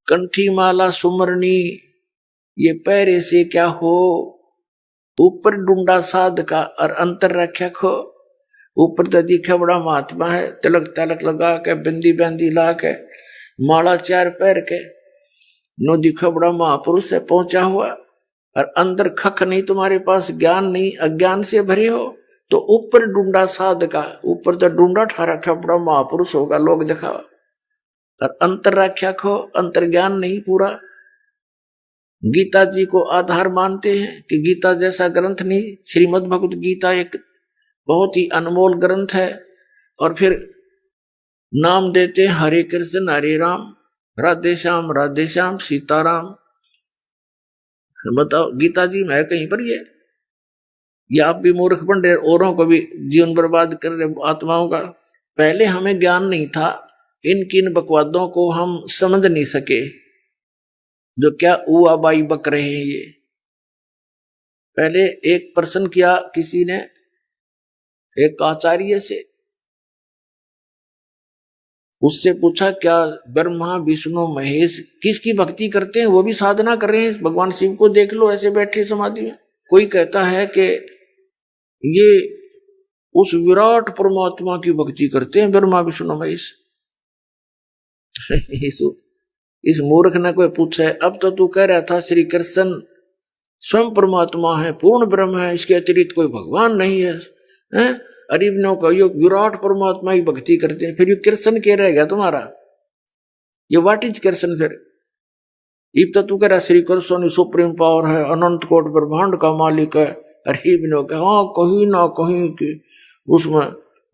कंठी माला सुमरनी ये पैरे से क्या हो, ऊपर डूंडा साध का और अंतर रख्या खो। ऊपर तो दिखा बड़ा महात्मा है, तिलक तलक लगा के बिंदी बंदी ला के माला चार पैर के, नो दिखा बड़ा महापुरुष है पहुंचा हुआ, और अंदर खक नहीं, तुम्हारे पास ज्ञान नहीं, अज्ञान से भरे हो। तो ऊपर डूंडा साध का, ऊपर तो डूंडा ठा रखा बड़ा महापुरुष होगा लोग दिखावा, और अंतर रख्या खो, अंतर ज्ञान नहीं पूरा। गीता जी को आधार मानते हैं कि गीता जैसा ग्रंथ नहीं। श्रीमद् भगवत गीता एक बहुत ही अनमोल ग्रंथ है। और फिर नाम देते हैं हरे कृष्ण हरे राम, राधे श्याम सीताराम। बताओ गीता जी में है कहीं पर ये आप भी मूर्ख बन रहे, औरों को भी जीवन बर्बाद कर रहे आत्माओं का। पहले हमें ज्ञान नहीं था, इन किन बकवादों को हम समझ नहीं सके जो क्या उआ बाई बक रहे हैं ये। पहले एक प्रश्न किया किसी ने एक आचार्य से, उससे पूछा क्या ब्रह्मा विष्णु महेश किसकी भक्ति करते हैं, वो भी साधना कर रहे हैं, भगवान शिव को देख लो ऐसे बैठे समाधि में। कोई कहता है कि ये उस विराट परमात्मा की भक्ति करते हैं ब्रह्मा विष्णु महेश। इस मूर्ख ने कोई पूछा है, अब तो तू कह रहा था श्री कृष्ण स्वयं परमात्मा है, पूर्ण ब्रह्म है, इसके अतिरिक्त कोई भगवान नहीं है, हैं? अरिबनों का यो विराट परमात्मा की भक्ति करते हैं, फिर ये कृष्ण क्या रहेगा तुम्हारा, ये व्हाट इज कृष्ण फिर। इब तो तू कह रहा श्री कृष्ण सुप्रीम पावर है, अनंत कोट ब्रह्मांड का मालिक है, अरिबनों का हाँ कहीं ना कहीं के उसमें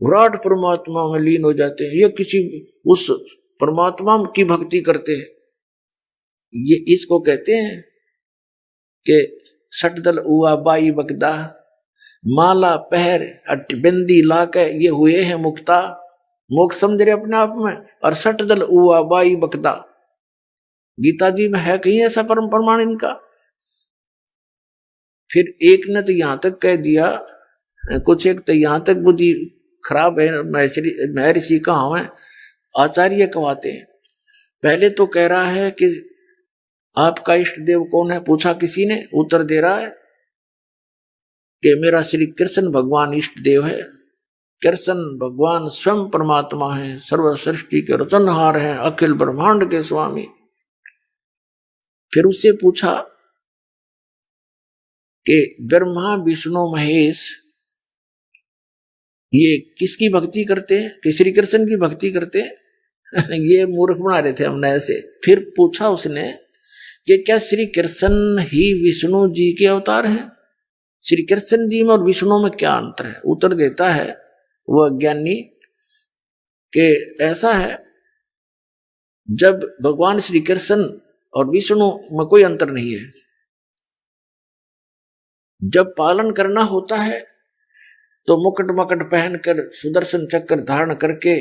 विराट परमात्मा में लीन हो जाते हैं, ये किसी उस परमात्मा की भक्ति करते हैं। ये इसको कहते हैं कि सटदल उआ बाई बगदा, माला पहर बिंदी ला के ये हुए हैं मुक्ता, मोक्ष समझ रहे अपने आप में। और सटदल उआ बाई बकदा, गीता जी में है कहीं ऐसा परम प्रमाण इनका। फिर एक ने तो यहां तक कह दिया, कुछ एक तो यहां तक बुद्धि खराब है, महर्षि कहाँ है आचार्य कहवाते हैं। पहले तो कह रहा है कि आपका इष्ट देव कौन है, पूछा किसी ने, उत्तर दे रहा है कि मेरा श्री कृष्ण भगवान इष्ट देव है। कृष्ण भगवान स्वयं परमात्मा है, सर्व सृष्टि के रचनहार हैं, अखिल ब्रह्मांड के स्वामी। फिर उससे पूछा कि ब्रह्मा विष्णु महेश ये किसकी भक्ति करते हैं, कि श्री कृष्ण की भक्ति करते हैं। ये मूर्ख बना रहे थे हमने ऐसे। फिर पूछा उसने कि क्या श्री कृष्ण ही विष्णु जी के अवतार हैं, श्री कृष्ण जी में और विष्णु में क्या अंतर है। उत्तर देता है वह ज्ञानी कि ऐसा है, जब भगवान श्री कृष्ण और विष्णु में कोई अंतर नहीं है, जब पालन करना होता है तो मुकुट मकट पहनकर सुदर्शन चक्र धारण करके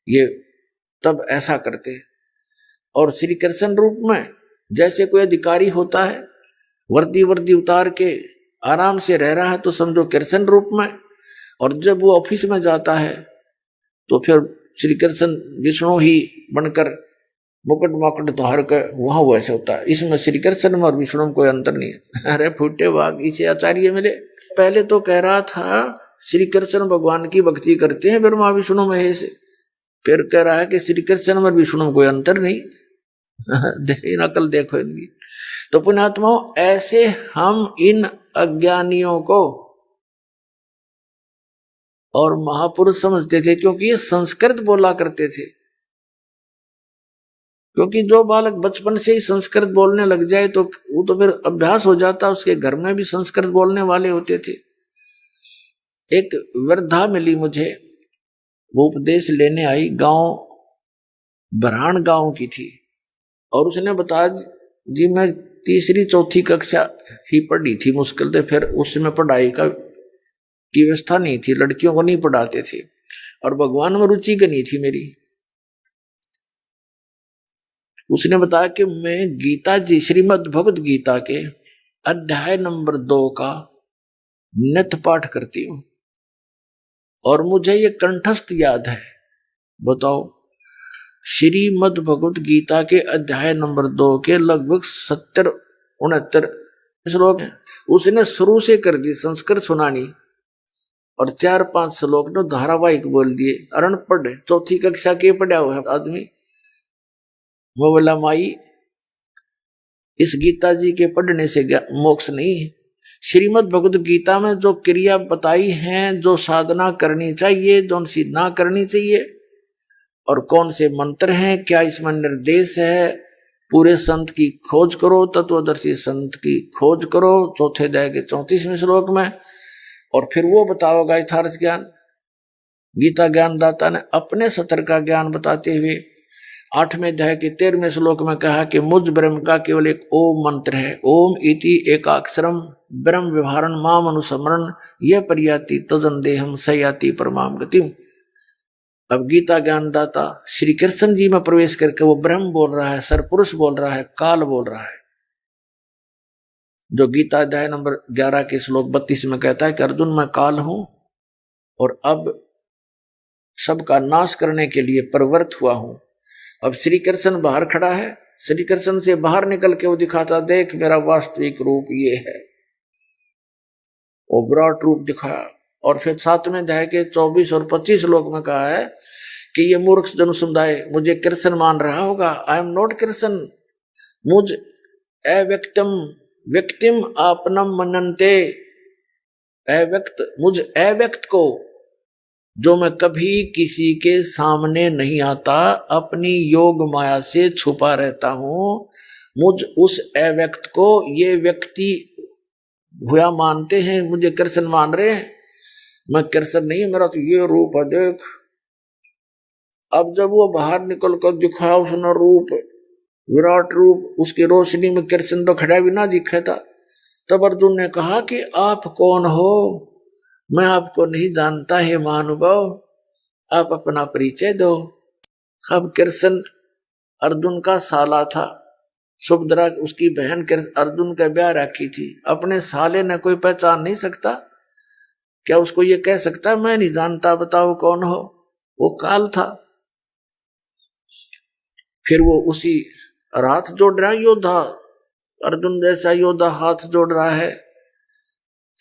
ये तब ऐसा करते हैं। और श्री कृष्ण रूप में जैसे कोई अधिकारी होता है, वर्दी उतार के आराम से रह रहा है तो समझो कृष्ण रूप में, और जब वो ऑफिस में जाता है तो फिर श्री कृष्ण विष्णु ही बनकर मुकुट मकुट धार कर वहां वैसे होता है। इसमें श्री कृष्ण में और विष्णु में कोई अंतर नहीं है। अरे फूटे बाग, इसे आचार्य मिले। पहले तो कह रहा था श्री कृष्ण भगवान की भक्ति करते हैं ब्रह्मा विष्णु महेश, फिर कह रहा है कि श्री कृष्ण में विष्णु में कोई अंतर नहीं। नकल देखो इनकी। तो पुण्यात्माओं, ऐसे हम इन अज्ञानियों को और महापुरुष समझते थे, क्योंकि ये संस्कृत बोला करते थे। क्योंकि जो बालक बचपन से ही संस्कृत बोलने लग जाए तो वो तो फिर अभ्यास हो जाता, उसके घर में भी संस्कृत बोलने वाले होते थे। एक वृद्धा मिली मुझे, वो उपदेश लेने आई, गांव बराण गांव की थी, और उसने बताया जी मैं तीसरी चौथी कक्षा ही पढ़ी थी, मुश्किल से, फिर उसमें पढ़ाई की व्यवस्था नहीं थी, लड़कियों को नहीं पढ़ाते थे, और भगवान में रुचि नहीं थी मेरी। उसने बताया कि मैं गीता जी श्रीमद् भगवत गीता के अध्याय नंबर 2 का नित्य पाठ करती हूँ, और मुझे ये कंठस्थ याद है। बताओ, श्रीमद् भगवत गीता के अध्याय नंबर 2 के लगभग 70-69 श्लोक हैं। उसने शुरू से कर दी संस्कृत सुनानी और 4-5 श्लोक ने धारावाहिक बोल दिए। अरण पढ़ चौथी कक्षा के पढ़ा हुआ है आदमी। वो बोला माई इस गीता जी के पढ़ने से मोक्ष नहीं है। श्रीमद् भगवत गीता में जो क्रिया बताई हैं, जो साधना करनी चाहिए, जो सी ना करनी चाहिए, और कौन से मंत्र हैं, क्या इसमें निर्देश है, पूरे संत की खोज करो, तत्वदर्शी संत की खोज करो, चौथे अध्याय के 34वें श्लोक में। और फिर वो बताओगा यथार्थ ज्ञान। गीता ज्ञानदाता ने अपने सतर का ज्ञान बताते हुए 8वें अध्याय के 13वें श्लोक में कहा कि मुझ ब्रह्म का केवल एक ओम मंत्र है। ओम इति एकाक्षरम ब्रह्म व्यवहारण माम अनुसमरण यह परियाति तजन देहम सयाति परमाम गतिम। अब गीता ज्ञानदाता श्री कृष्ण जी में प्रवेश करके वो ब्रह्म बोल रहा है, सरपुरुष बोल रहा है, काल बोल रहा है, जो गीता अध्याय नंबर 11 के श्लोक 32 में कहता है कि अर्जुन मैं काल हूं और अब सबका नाश करने के लिए प्रवृत्त हुआ हूं। अब श्री कृष्ण बाहर खड़ा है, श्री कृष्ण से बाहर निकल के वो दिखाता देख मेरा वास्तविक रूप ये है, वो विराट रूप दिखाया। और फिर 7वें अध्याय के 24 और 25 श्लोक में कहा है कि ये मूर्ख जन समुदाय मुझे कृष्ण मान रहा होगा। आई एम नॉट कृष्ण, मुझ अव्यक्तम व्यक्तिम आपनम मनन्ते, मुझ अव्यक्त को जो मैं कभी किसी के सामने नहीं आता, अपनी योग माया से छुपा रहता हूं, मुझ उस अव्यक्त को ये व्यक्ति हुआ मानते हैं, मुझे कृष्ण मान रहे हैं। मैं कृष्ण नहीं, मेरा तो ये रूप है देख। अब जब वो बाहर निकल कर दिखाया उसने रूप, विराट रूप, उसकी रोशनी में कृष्ण तो खड़ा भी ना दिखा था। तब अर्जुन ने कहा कि आप कौन हो, मैं आपको नहीं जानता है महानुभाव, आप अपना परिचय दो। अब कृष्ण अर्जुन का साला था, सुभद्रा उसकी बहन अर्जुन का ब्याह रखी थी, अपने साले ने कोई पहचान नहीं सकता, क्या उसको ये कह सकता मैं नहीं जानता, बताओ कौन हो। वो काल था। फिर वो उसी हाथ जोड़ रहा योद्धा, अर्जुन जैसा योद्धा हाथ जोड़ रहा है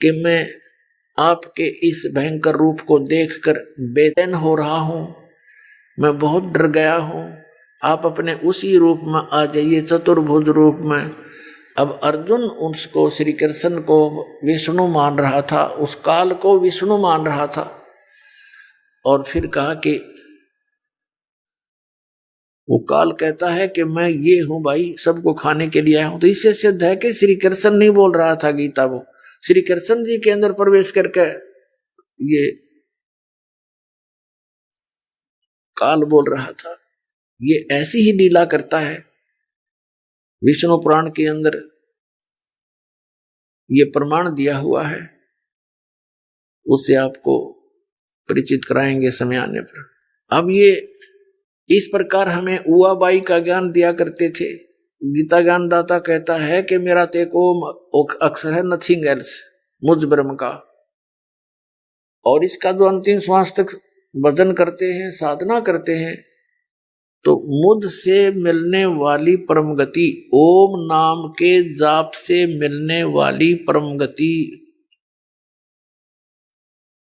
कि मैं आपके इस भयंकर रूप को देखकर बेचैन हो रहा हूं, मैं बहुत डर गया हूं, आप अपने उसी रूप में आ जाइए, चतुर्भुज रूप में। अब अर्जुन उसको श्री कृष्ण को विष्णु मान रहा था, उस काल को विष्णु मान रहा था। और फिर कहा कि वो काल कहता है कि मैं ये हूं भाई, सबको खाने के लिए आया हूं। तो इससे सिद्ध है कि श्री कृष्ण नहीं बोल रहा था गीता, वो श्री कृष्ण जी के अंदर प्रवेश करके ये काल बोल रहा था। ये ऐसी ही लीला करता है। विष्णु पुराण के अंदर ये प्रमाण दिया हुआ है, उससे आपको परिचित कराएंगे समय आने पर। अब ये इस प्रकार हमें उआबाई का ज्ञान दिया करते थे। गीता ज्ञानदाता कहता है कि मेरा तो एक ओम अक्षर है, नथिंग एल्स, मुझ ब्रह्म का। और इसका जो अंतिम श्वास तक भजन करते हैं, साधना करते हैं, तो मुझ से मिलने वाली परम गति, ओम नाम के जाप से मिलने वाली परम गति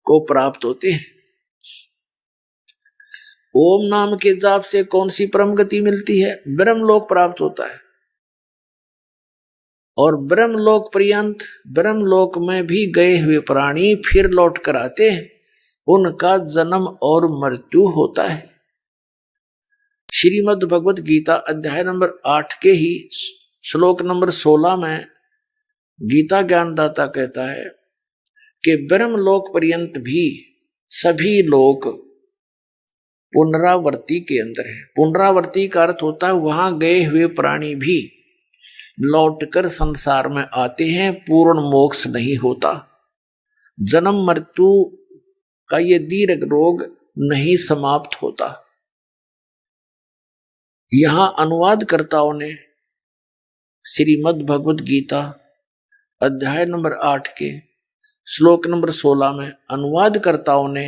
को प्राप्त होते हैं। ओम नाम के जाप से कौन सी परम गति मिलती है? ब्रह्मलोक प्राप्त होता है। और ब्रह्मलोक पर्यंत, ब्रह्मलोक में भी गए हुए प्राणी फिर लौट कर आते हैं, उनका जन्म और मृत्यु होता है। श्रीमद् भगवत गीता अध्याय नंबर 8 के ही श्लोक नंबर 16 में गीता ज्ञानदाता कहता है कि ब्रह्मलोक पर्यंत भी सभी लोग पुनरावर्ती के अंदर है। पुनरावर्ती का अर्थ होता है वहां गए हुए प्राणी भी लौटकर संसार में आते हैं, पूर्ण मोक्ष नहीं होता। जन्म मृत्यु का ये दीर्घ रोग नहीं समाप्त होता। यहां अनुवादकर्ताओं ने श्रीमद् भगवत गीता अध्याय नंबर 8 के श्लोक नंबर 16 में अनुवादकर्ताओं ने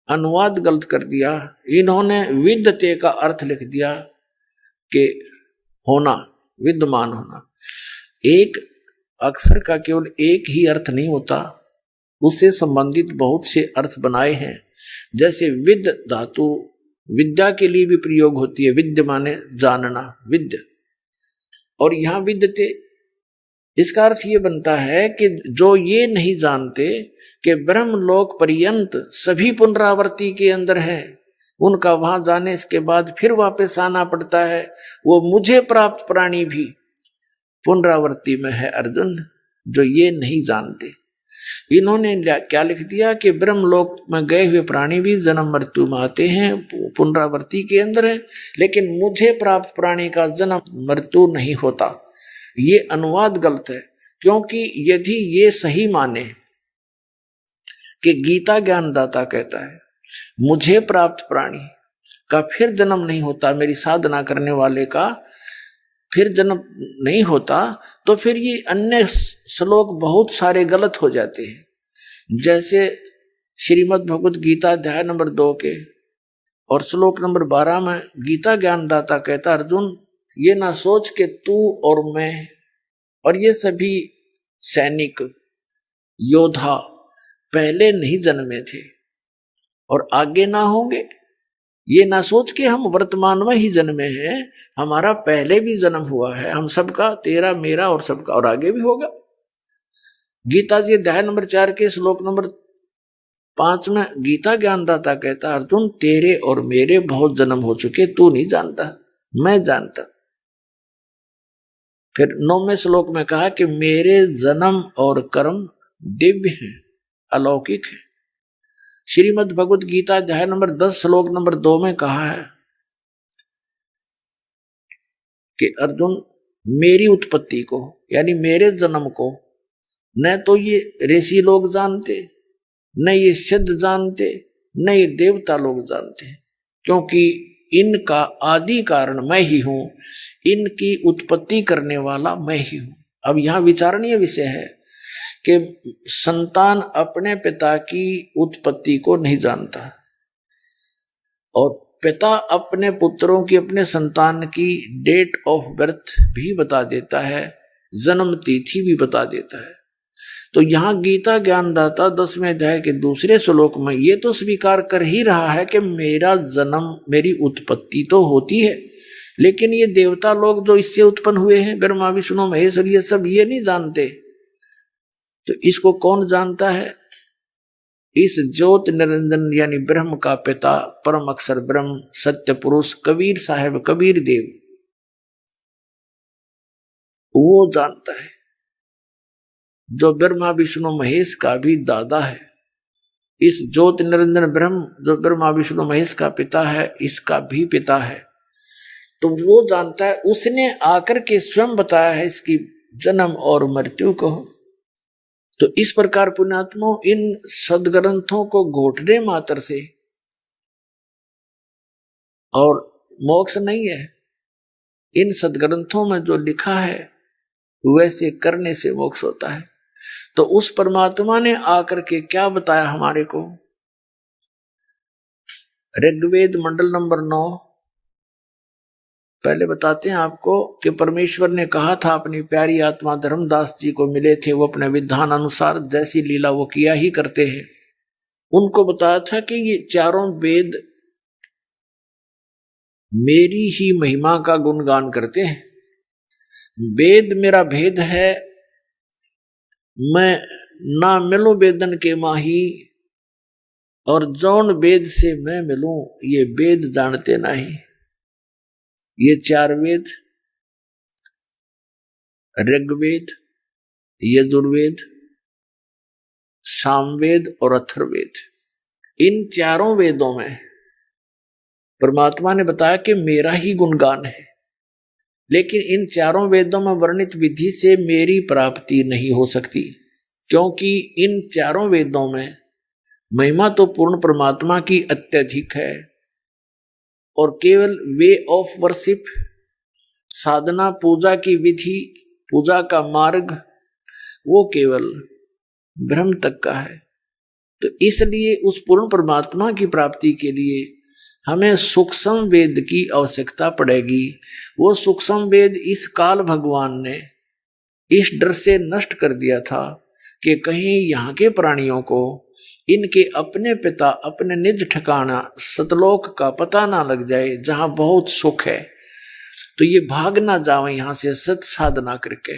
अनुवाद गलत कर दिया। इन्होंने विद्यते का अर्थ लिख दिया कि होना, विद्यमान होना। एक अक्षर का केवल एक ही अर्थ नहीं होता, उससे संबंधित बहुत से अर्थ बनाए हैं। जैसे विद्य धातु विद्या के लिए भी प्रयोग होती है, विद्य माने जानना, विद्य। और यहां विद्यते, इसका अर्थ ये बनता है कि जो ये नहीं जानते कि ब्रह्मलोक पर्यंत सभी पुनरावृत्ति के अंदर है, उनका वहां जाने के बाद फिर वापस आना पड़ता है, वो मुझे प्राप्त प्राणी भी पुनरावृत्ति में है अर्जुन, जो ये नहीं जानते। इन्होंने क्या लिख दिया कि ब्रह्मलोक में गए हुए प्राणी भी जन्म मृत्यु में आते हैं, पुनरावृत्ति के अंदर है, लेकिन मुझे प्राप्त प्राणी का जन्म मृत्यु नहीं होता। ये अनुवाद गलत है, क्योंकि यदि ये सही माने कि गीता ज्ञानदाता कहता है मुझे प्राप्त प्राणी का फिर जन्म नहीं होता, मेरी साधना करने वाले का फिर जन्म नहीं होता, तो फिर ये अन्य श्लोक बहुत सारे गलत हो जाते हैं। जैसे श्रीमद् भगवत गीता अध्याय नंबर 2 के और श्लोक नंबर 12 में गीता ज्ञानदाता कहता, अर्जुन ये ना सोच के तू और मैं और ये सभी सैनिक योद्धा पहले नहीं जन्मे थे और आगे ना होंगे। ये ना सोच के हम वर्तमान में ही जन्मे हैं, हमारा पहले भी जन्म हुआ है, हम सबका, तेरा मेरा और सबका, और आगे भी होगा। गीता जी अध्याय नंबर 4 के श्लोक नंबर 5 में गीता ज्ञानदाता कहता, अर्जुन तेरे और मेरे बहुत जन्म हो चुके, तू नहीं जानता, मैं जानता। फिर 9वें श्लोक में कहा कि मेरे जन्म और कर्म दिव्य हैं, अलौकिक है। श्रीमद् भगवत गीता अध्याय नंबर 10 श्लोक नंबर 2 में कहा है कि अर्जुन मेरी उत्पत्ति को, यानी मेरे जन्म को न तो ये ऋषि लोग जानते, न ये सिद्ध जानते, न ये देवता लोग जानते, क्योंकि इनका आदि कारण मैं ही हूं, इनकी उत्पत्ति करने वाला मैं ही हूं। अब यहां विचारणीय विषय है कि संतान अपने पिता की उत्पत्ति को नहीं जानता और पिता अपने पुत्रों की, अपने संतान की डेट ऑफ बर्थ भी बता देता है, जन्म तिथि भी बता देता है। तो यहाँ गीता ज्ञानदाता 10वें अध्याय के दूसरे श्लोक में ये तो स्वीकार कर ही रहा है कि मेरा जन्म, मेरी उत्पत्ति तो होती है, लेकिन ये देवता लोग जो इससे उत्पन्न हुए हैं, ब्रह्मा विष्णु महेश और ये सब, ये नहीं जानते। तो इसको कौन जानता है? इस ज्योत निरंजन यानी ब्रह्म का पिता, परम अक्षर ब्रह्म, सत्य पुरुष कबीर साहब, कबीर देव, वो जानता है, जो ब्रह्मा विष्णु महेश का भी दादा है। इस ज्योत निरंजन ब्रह्म जो ब्रह्मा विष्णु महेश का पिता है, इसका भी पिता है, तो वो जानता है। उसने आकर के स्वयं बताया है इसकी जन्म और मृत्यु को। तो इस प्रकार पुण्यात्मा इन सदग्रंथों को घोटने मात्र से और मोक्ष नहीं है, इन सदग्रंथों में जो लिखा है वैसे करने से मोक्ष होता है। तो उस परमात्मा ने आकर के क्या बताया हमारे को? ऋग्वेद मंडल नंबर 9 पहले बताते हैं आपको कि परमेश्वर ने कहा था अपनी प्यारी आत्मा धर्मदास जी को मिले थे, वो अपने विधान अनुसार जैसी लीला वो किया ही करते हैं। उनको बताया था कि ये चारों वेद मेरी ही महिमा का गुणगान करते हैं। वेद मेरा भेद है, मैं ना मिलूं वेदन के माही, और जौन वेद से मैं मिलूं ये वेद जानते नहीं। ये 4 वेद, ऋग्वेद, यजुर्वेद, सामवेद और अथर्ववेद, इन चारों वेदों में परमात्मा ने बताया कि मेरा ही गुणगान है, लेकिन इन चारों वेदों में वर्णित विधि से मेरी प्राप्ति नहीं हो सकती, क्योंकि इन चारों वेदों में महिमा तो पूर्ण परमात्मा की अत्यधिक है, और केवल वे ऑफ वर्शिप, साधना, पूजा की विधि, पूजा का मार्ग, वो केवल ब्रह्म तक का है। तो इसलिए उस पूर्ण परमात्मा की प्राप्ति के लिए हमें सूक्ष्म वेद की आवश्यकता पड़ेगी। वो सूक्ष्म वेद इस काल भगवान ने इस डर से नष्ट कर दिया था कि कहीं यहाँ के प्राणियों को इनके अपने पिता अपने निज ठिकाना सतलोक का पता ना लग जाए, जहां बहुत सुख है, तो ये भाग ना जावे यहां से सत साधना करके।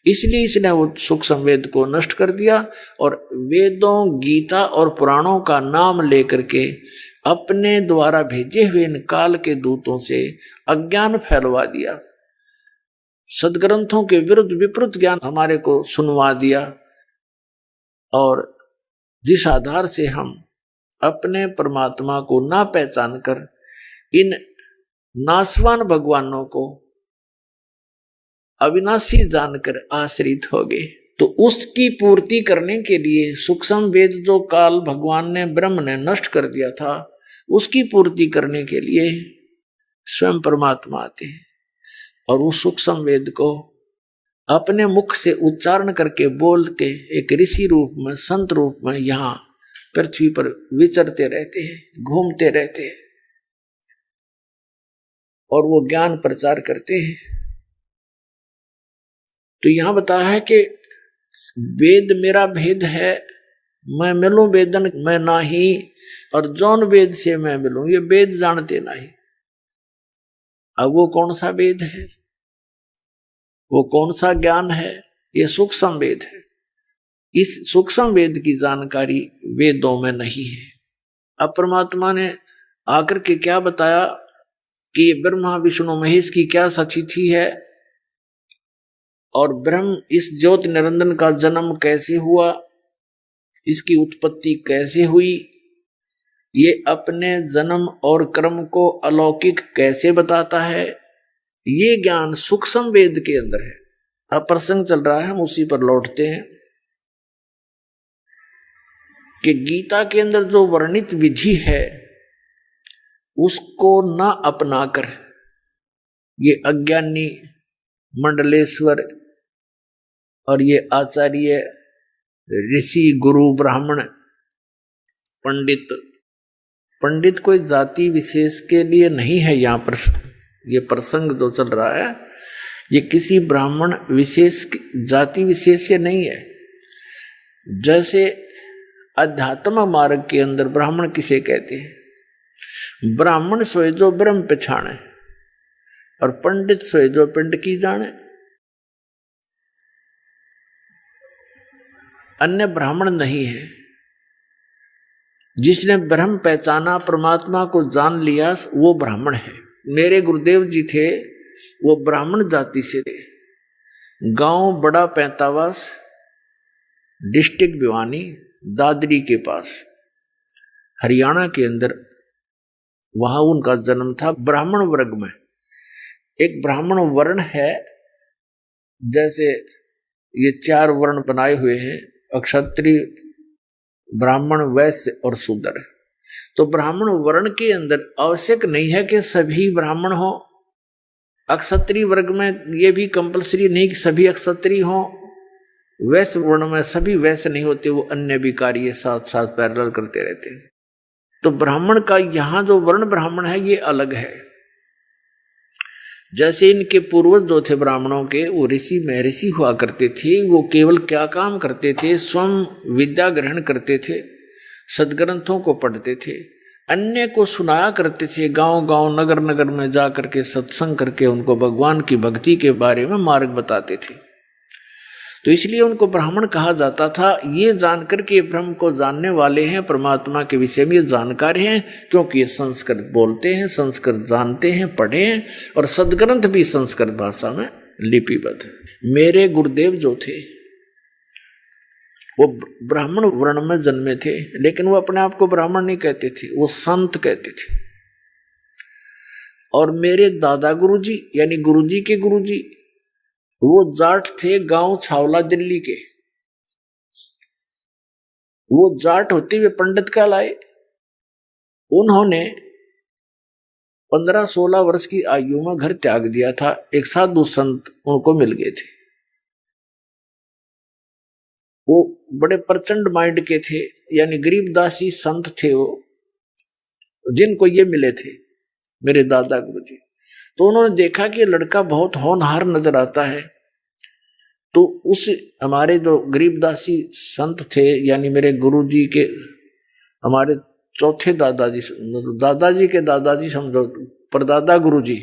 इसलिए इसने वो सूक्ष्म वेद को नष्ट कर दिया और वेदों, गीता और पुराणों का नाम लेकर के अपने द्वारा भेजे हुए इन काल के दूतों से अज्ञान फैलवा दिया, सदग्रंथों के विरुद्ध विपरीत ज्ञान हमारे को सुनवा दिया। और जिस आधार से हम अपने परमात्मा को ना पहचान कर इन नासवान भगवानों को अविनाशी जानकर आश्रित हो गए, तो उसकी पूर्ति करने के लिए सूक्ष्म वेद जो काल भगवान ने ब्रह्म ने नष्ट कर दिया था, उसकी पूर्ति करने के लिए स्वयं परमात्मा आते हैं और उस सूक्ष्म वेद को अपने मुख से उच्चारण करके बोल के एक ऋषि रूप में, संत रूप में यहाँ पृथ्वी पर विचरते रहते हैं, घूमते रहते हैं और वो ज्ञान प्रचार करते हैं। तो यहां बताया है कि वेद मेरा भेद है, मैं मिलूं वेदन मैं नाही, और जौन वेद से मैं मिलूं, ये वेद जानते नहीं। अब वो कौन सा वेद है, वो कौन सा ज्ञान है? ये सूक्ष्म वेद है। इस सूक्ष्म वेद की जानकारी वेदों में नहीं है। अब परमात्मा ने आकर के क्या बताया कि ये ब्रह्मा विष्णु महेश की क्या सचिथि है और ब्रह्म इस ज्योति निरंजन का जन्म कैसे हुआ, इसकी उत्पत्ति कैसे हुई, ये अपने जन्म और कर्म को अलौकिक कैसे बताता है, ये ज्ञान सूक्ष्म वेद के अंदर है। अब प्रसंग चल रहा है, हम उसी पर लौटते हैं कि गीता के अंदर जो वर्णित विधि है उसको न अपनाकर ये अज्ञानी मंडलेश्वर और ये आचार्य ऋषि गुरु ब्राह्मण पंडित कोई जाति विशेष के लिए नहीं है। यहाँ पर ये प्रसंग जो चल रहा है ये किसी ब्राह्मण विशेष जाति विशेष से नहीं है। जैसे अध्यात्म मार्ग के अंदर ब्राह्मण किसे कहते हैं? ब्राह्मण सोए जो ब्रह्म पछाणे और पंडित सोए जो पिंड की जाने। अन्य ब्राह्मण नहीं है। जिसने ब्रह्म पहचाना, परमात्मा को जान लिया, वो ब्राह्मण है। मेरे गुरुदेव जी थे, वो ब्राह्मण जाति से थे। गांव बड़ा पैंतावास, डिस्ट्रिक्ट भिवानी, दादरी के पास, हरियाणा के अंदर, वहां उनका जन्म था। ब्राह्मण वर्ग में एक ब्राह्मण वर्ण है, जैसे ये 4 वर्ण बनाए हुए हैं, क्षत्रिय, ब्राह्मण, वैश्य और शूद्र। तो ब्राह्मण वर्ण के अंदर आवश्यक नहीं है कि सभी ब्राह्मण हो। अक्षत्रिय वर्ग में ये भी कंपलसरी नहीं कि सभी अक्षत्रिय हो। वैश्य वर्ण में सभी वैश्य नहीं होते, वो अन्य भी कार्य साथ साथ पैरेलल करते रहते हैं। तो ब्राह्मण का यहाँ जो वर्ण ब्राह्मण है ये अलग है। जैसे इनके पूर्वज जो थे ब्राह्मणों के, वो ऋषि महर्षि हुआ करते थे। वो केवल क्या काम करते थे? स्वयं विद्या ग्रहण करते थे, सदग्रंथों को पढ़ते थे, अन्य को सुनाया करते थे। गांव गांव नगर नगर में जा करके सत्संग करके उनको भगवान की भक्ति के बारे में मार्ग बताते थे। तो इसलिए उनको ब्राह्मण कहा जाता था। ये जानकर के ब्रह्म को जानने वाले हैं, परमात्मा के विषय में जानकार हैं, क्योंकि ये संस्कृत बोलते हैं, संस्कृत जानते हैं, पढ़े हैं, और सदग्रंथ भी संस्कृत भाषा में लिपिबद्ध है। मेरे गुरुदेव जो थे वो ब्राह्मण वर्ण में जन्मे थे, लेकिन वो अपने आप को ब्राह्मण नहीं कहते थे, वो संत कहते थे। और मेरे दादा गुरुजी यानी गुरुजी के गुरुजी वो जाट थे, गांव छावला दिल्ली के। वो जाट होते हुए पंडित कहलाए। उन्होंने 15-16 वर्ष की आयु में घर त्याग दिया था। एक साधु संत उनको मिल गए थे। वो बड़े प्रचंड माइंड के थे, यानी गरीबदासी संत थे वो, जिनको ये मिले थे मेरे दादा गुरु जी। तो उन्होंने देखा कि लड़का बहुत होनहार नजर आता है, तो उस हमारे जो गरीबदासी संत थे, यानी मेरे गुरु जी के हमारे चौथे दादाजी, दादाजी के दादाजी समझो, परदादा गुरु जी,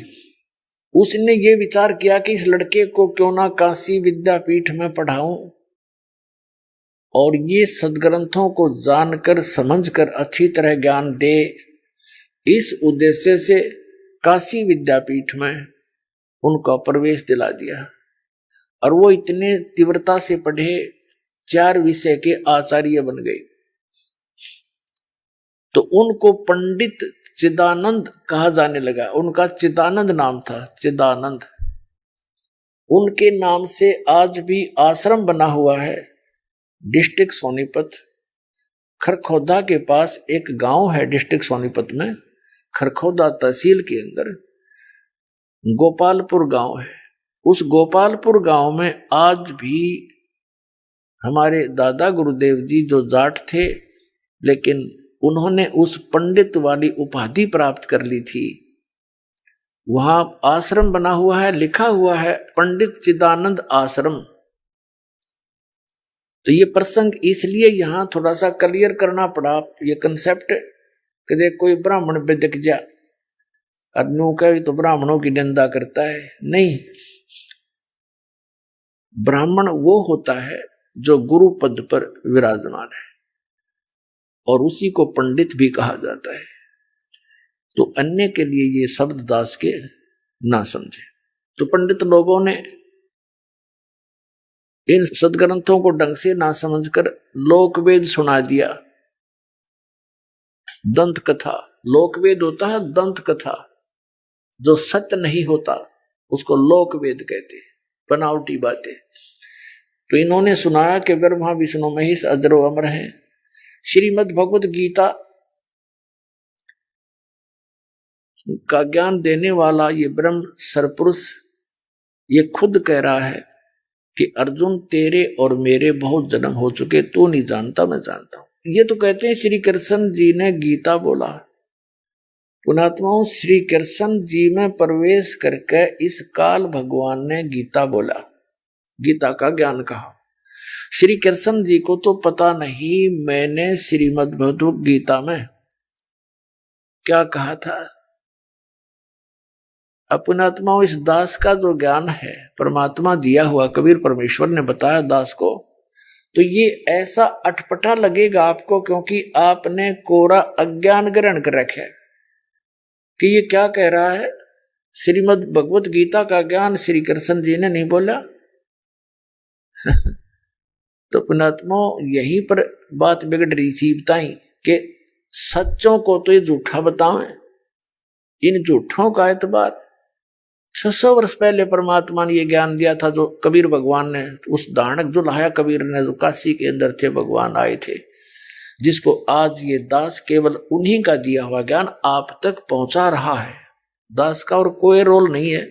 उसने ये विचार किया कि इस लड़के को क्यों ना काशी विद्यापीठ में पढ़ाऊं और ये सदग्रंथों को जानकर समझकर अच्छी तरह ज्ञान दे। इस उद्देश्य से काशी विद्यापीठ में उनका प्रवेश दिला दिया और वो इतने तीव्रता से पढ़े, 4 विषय के आचार्य बन गए। तो उनको पंडित चिदानंद कहा जाने लगा, उनका चिदानंद नाम था, चिदानंद। उनके नाम से आज भी आश्रम बना हुआ है डिस्ट्रिक्ट सोनीपत। खरखोदा के पास एक गांव है डिस्ट्रिक्ट सोनीपत में, खरखोदा तहसील के अंदर गोपालपुर गांव है। उस गोपालपुर गांव में आज भी हमारे दादा गुरुदेव जी जो जाट थे, लेकिन उन्होंने उस पंडित वाली उपाधि प्राप्त कर ली थी, वहां आश्रम बना हुआ है, लिखा हुआ है पंडित चिदानंद आश्रम। तो ये प्रसंग इसलिए यहां थोड़ा सा क्लियर करना पड़ा, ये कंसेप्ट कि देख कोई ब्राह्मण पे दिख जा अनु का तो ब्राह्मणों की निंदा करता है, नहीं। ब्राह्मण वो होता है जो गुरु पद पर विराजमान है और उसी को पंडित भी कहा जाता है। तो अन्य के लिए ये शब्द दास के ना समझे। तो पंडित लोगों ने इन सदग्रंथों को ढंग से ना समझकर लोकवेद सुना दिया। दंत कथा, लोकवेद होता है दंत कथा, जो सत्य नहीं होता उसको लोकवेद कहते, बनावटी बातें। तो इन्होंने सुनाया कि ब्रह्मा विष्णु महेश अजरो अमर हैं। श्रीमद् भगवत गीता का ज्ञान देने वाला ये ब्रह्म सरपुरुष ये खुद कह रहा है कि अर्जुन तेरे और मेरे बहुत जन्म हो चुके, तू नहीं जानता मैं जानता हूं। ये तो कहते हैं श्री कृष्ण जी ने गीता बोला। पुणात्माओं, श्री कृष्ण जी में प्रवेश करके इस काल भगवान ने गीता बोला, गीता का ज्ञान कहा। श्री कृष्ण जी को तो पता नहीं मैंने श्रीमद् भगवत गीता में क्या कहा था। अपनात्माओं, इस दास का जो ज्ञान है परमात्मा दिया हुआ, कबीर परमेश्वर ने बताया दास को, तो ये ऐसा अटपटा लगेगा आपको, क्योंकि आपने कोरा अज्ञान ग्रहण कर रखा है कि ये क्या कह रहा है। श्रीमद् भगवत गीता का ज्ञान श्री कृष्ण जी ने नहीं बोला। तो पुणात्मा यहीं पर बात बिगड़ रही थी बताई कि सच्चों को तो ये झूठा बतावें, इन झूठों का एतबार। 600 वर्ष पहले परमात्मा ने ये ज्ञान दिया था, जो कबीर भगवान ने, उस दानक जो लाया कबीर ने, जो काशी के अंदर थे भगवान आए थे, जिसको आज ये दास केवल उन्हीं का दिया हुआ ज्ञान आप तक पहुंचा रहा है। दास का और कोई रोल नहीं है।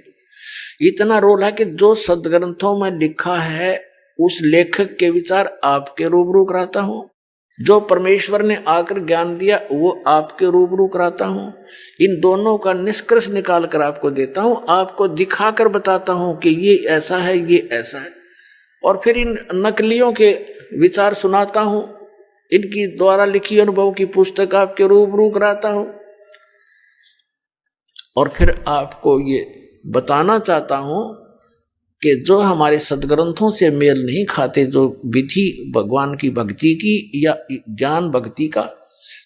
इतना रोल है कि जो सदग्रंथों में लिखा है उस लेखक के विचार आपके रूबरू कराता हूं, जो परमेश्वर ने आकर ज्ञान दिया वो आपके रूबरू कराता हूं। इन दोनों का निष्कर्ष निकाल कर आपको देता हूं, आपको दिखाकर बताता हूं कि ये ऐसा है, ये ऐसा है, और फिर इन नकलियों के विचार सुनाता हूं, इनकी द्वारा लिखी अनुभव की पुस्तक आपके रूबरू कराता हूं, और फिर आपको ये बताना चाहता हूं कि जो हमारे सदग्रंथों से मेल नहीं खाते, जो विधि भगवान की भक्ति की या ज्ञान भक्ति का,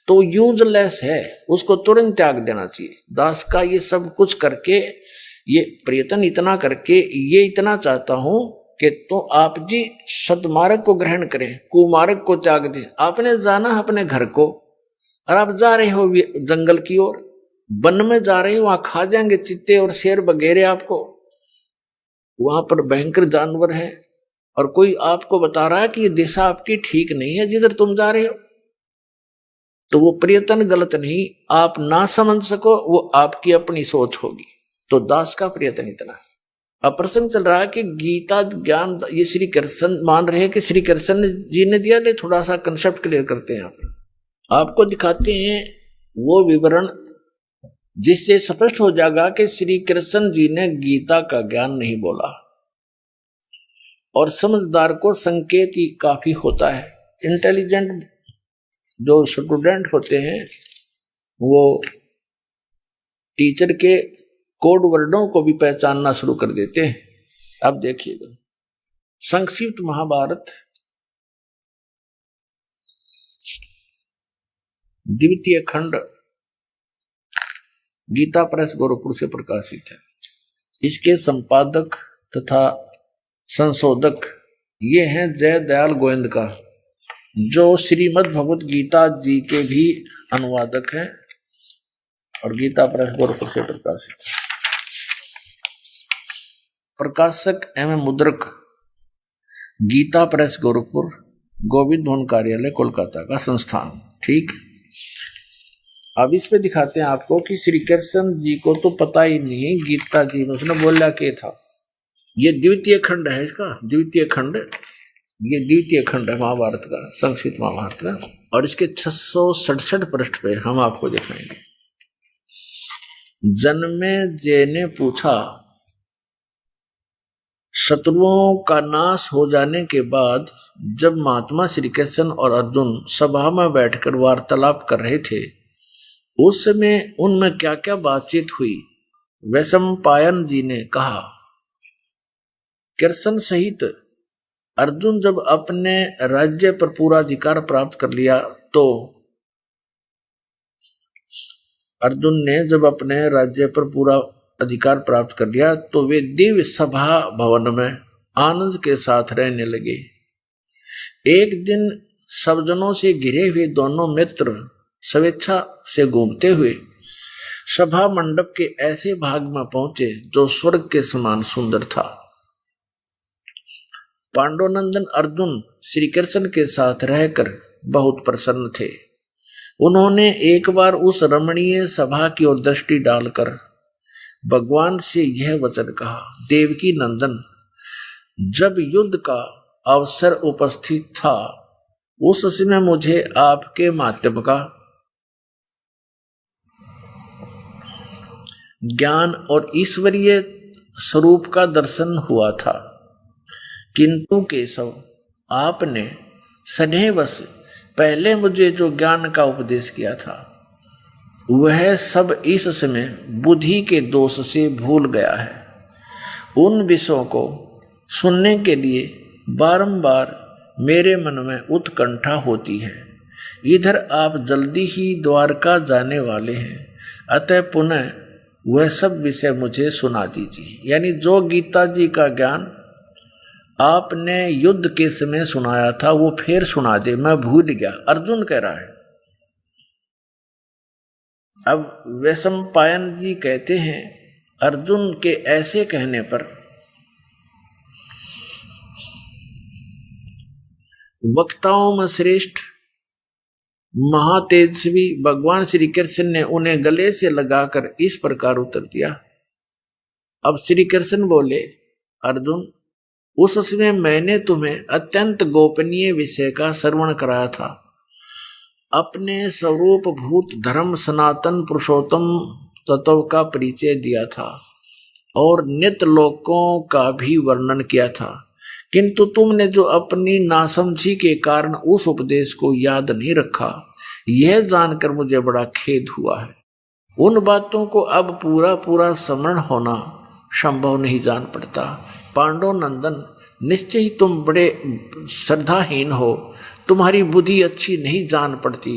तो यूजलेस है, उसको तुरंत त्याग देना चाहिए। दास का ये सब कुछ करके, ये प्रयत्न इतना करके, ये इतना चाहता हूं कि तो आप जी सदमार्ग को ग्रहण करें, कुमार्ग को त्याग दें। आपने जाना अपने घर को, और आप जा रहे हो जंगल की ओर, वन में जा रहे हो, वहां खा जाएंगे चित्ते और शेर वगैरह आपको, वहां पर भयंकर जानवर है, और कोई आपको बता रहा है कि ये दिशा आपकी ठीक नहीं है जिधर तुम जा रहे हो। तो वो प्रयत्न गलत नहीं, आप ना समझ सको वो आपकी अपनी सोच होगी। तो दास का प्रयत्न इतना, अब प्रसंग चल रहा है कि गीता ज्ञान ये श्री कृष्ण मान रहे हैं कि श्री कृष्ण जी ने दिया। ले थोड़ा सा कंसेप्ट क्लियर करते हैं आपको दिखाते हैं वो विवरण जिससे स्पष्ट हो जाएगा कि श्री कृष्ण जी ने गीता का ज्ञान नहीं बोला। और समझदार को संकेत ही काफी होता है। इंटेलिजेंट जो स्टूडेंट होते हैं वो टीचर के कोड वर्डों को भी पहचानना शुरू कर देते हैं। अब देखिएगा संक्षिप्त महाभारत द्वितीय खंड गीता प्रेस गोरखपुर से प्रकाशित है। इसके संपादक तथा संशोधक ये हैं जय दयाल गोविंदका, जो श्रीमद् भगवत गीता जी के भी अनुवादक हैं और गीता प्रेस गोरखपुर से प्रकाशित है। प्रकाशक एवं मुद्रक गीता प्रेस गोरखपुर, गोविंद भवन कार्यालय कोलकाता का संस्थान। ठीक, अब इस पे दिखाते हैं आपको कि श्री कृष्ण जी को तो पता ही नहीं गीता जी में उसने बोला क्या था। ये द्वितीय खंड है, इसका द्वितीय खंड, ये द्वितीय खंड है महाभारत का, संस्कृत महाभारत का, और इसके 667 पृष्ठ पे हम आपको दिखाएंगे। जन्मेजय ने पूछा, शत्रुओं का नाश हो जाने के बाद जब महात्मा श्री कृष्ण और अर्जुन सभा में बैठकर वार्तालाप कर रहे थे, उस समय उनमें क्या क्या बातचीत हुई। वैशंपायन जी ने कहा, कृष्ण सहित अर्जुन जब अपने राज्य पर पूरा अधिकार प्राप्त कर लिया तो अर्जुन ने जब अपने राज्य पर पूरा अधिकार प्राप्त कर लिया तो वे दिव्य सभा भवन में आनंद के साथ रहने लगे। एक दिन सब जनों से घिरे हुए दोनों मित्र स्वेच्छा से घूमते हुए सभा मंडप के ऐसे भाग में पहुंचे जो स्वर्ग के समान सुंदर था। पांडुनंदन अर्जुन श्री कृष्ण के साथ रहकर बहुत प्रसन्न थे। उन्होंने एक बार उस रमणीय सभा की ओर दृष्टि डालकर भगवान से यह वचन कहा, देवकी नंदन, जब युद्ध का अवसर उपस्थित था उस समय मुझे आपके माध्यम का ज्ञान और ईश्वरीय स्वरूप का दर्शन हुआ था, किंतु केशव आपने स्नेहवश पहले मुझे जो ज्ञान का उपदेश किया था वह सब इस समय बुद्धि के दोष से भूल गया है। उन विषयों को सुनने के लिए बारंबार मेरे मन में उत्कंठा होती है। इधर आप जल्दी ही द्वारका जाने वाले हैं, अतः पुनः वह सब विषय मुझे सुना दीजिए। यानी जो गीता जी का ज्ञान आपने युद्ध के समय सुनाया था वो फिर सुना दे, मैं भूल गया, अर्जुन कह रहा है। अब वैशंपायन जी कहते हैं, अर्जुन के ऐसे कहने पर वक्ताओं में श्रेष्ठ महातेजस्वी भगवान श्री कृष्ण ने उन्हें गले से लगाकर इस प्रकार उत्तर दिया। अब श्री कृष्ण बोले, अर्जुन, उस समय मैंने तुम्हें अत्यंत गोपनीय विषय का श्रवण कराया था। अपने स्वरूप भूत धर्म सनातन पुरुषोत्तम तत्व का परिचय दिया था और नित्य लोकों का भी वर्णन किया था, किंतु तुमने जो अपनी नासमझी के कारण उस उपदेश को याद नहीं रखा, यह जानकर मुझे बड़ा खेद हुआ है। उन बातों को अब पूरा पूरा स्मरण होना संभव नहीं जान पड़ता। पांडुनंदन, निश्चय ही तुम बड़े श्रद्धाहीन हो, तुम्हारी बुद्धि अच्छी नहीं जान पड़ती।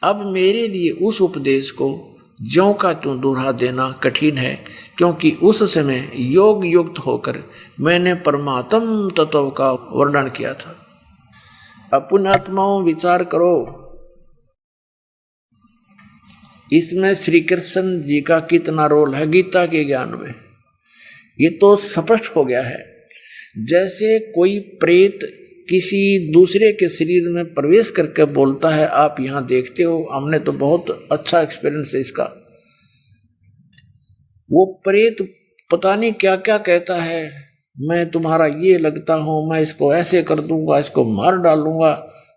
अब मेरे लिए उस उपदेश को ज्यों का त्यों दोहरा देना कठिन है, क्योंकि उस समय योग युक्त होकर मैंने परमात्म तत्व का वर्णन किया था। अपने आत्माओं विचार करो, इसमें श्री कृष्ण जी का कितना रोल है गीता के ज्ञान में, ये तो स्पष्ट हो गया है। जैसे कोई प्रेत किसी दूसरे के शरीर में प्रवेश करके बोलता है, आप यहाँ देखते हो, हमने तो बहुत अच्छा एक्सपीरियंस है इसका। वो प्रेत पता नहीं क्या क्या कहता है, मैं तुम्हारा ये लगता हूं, मैं इसको ऐसे कर दूंगा, इसको मार डालूंगा,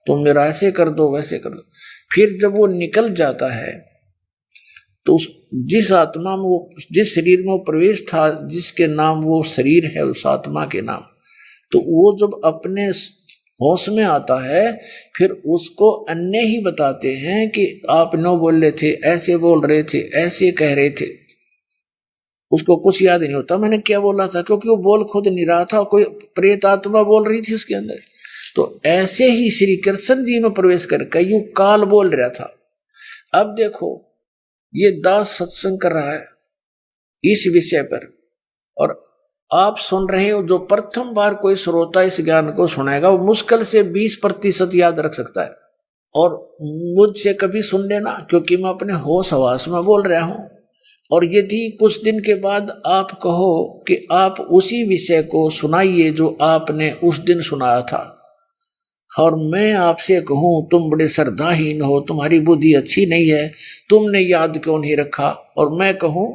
तुम मेरा ऐसे कर दो वैसे कर दो। फिर जब वो निकल जाता है तो जिस आत्मा में वो, जिस शरीर में वो प्रवेश था, जिसके नाम वो शरीर है, उस आत्मा के नाम, तो वो जब अपने होश में आता है फिर उसको अन्य ही बताते हैं कि आप नो बोल रहे थे, ऐसे बोल रहे थे, ऐसे कह रहे थे। उसको कुछ याद नहीं होता मैंने क्या बोला था, क्योंकि वो बोल खुद नहीं रहा था, कोई प्रेत आत्मा बोल रही थी उसके अंदर। तो ऐसे ही श्री कृष्ण जी में प्रवेश करके यूं काल बोल रहा था। अब देखो ये दास सत्संग कर रहा है इस विषय पर, और आप सुन रहे हो। जो प्रथम बार कोई श्रोता इस ज्ञान को सुनेगा वो मुश्किल से 20% याद रख सकता है। और मुझसे कभी सुन लेना, क्योंकि मैं अपने होश हवास में बोल रहा हूं। और यदि कुछ दिन के बाद आप कहो कि आप उसी विषय को सुनाइए जो आपने उस दिन सुनाया था, और मैं आपसे कहूं तुम बड़े श्रद्धाहीन हो, तुम्हारी बुद्धि अच्छी नहीं है, तुमने याद क्यों नहीं रखा, और मैं कहूं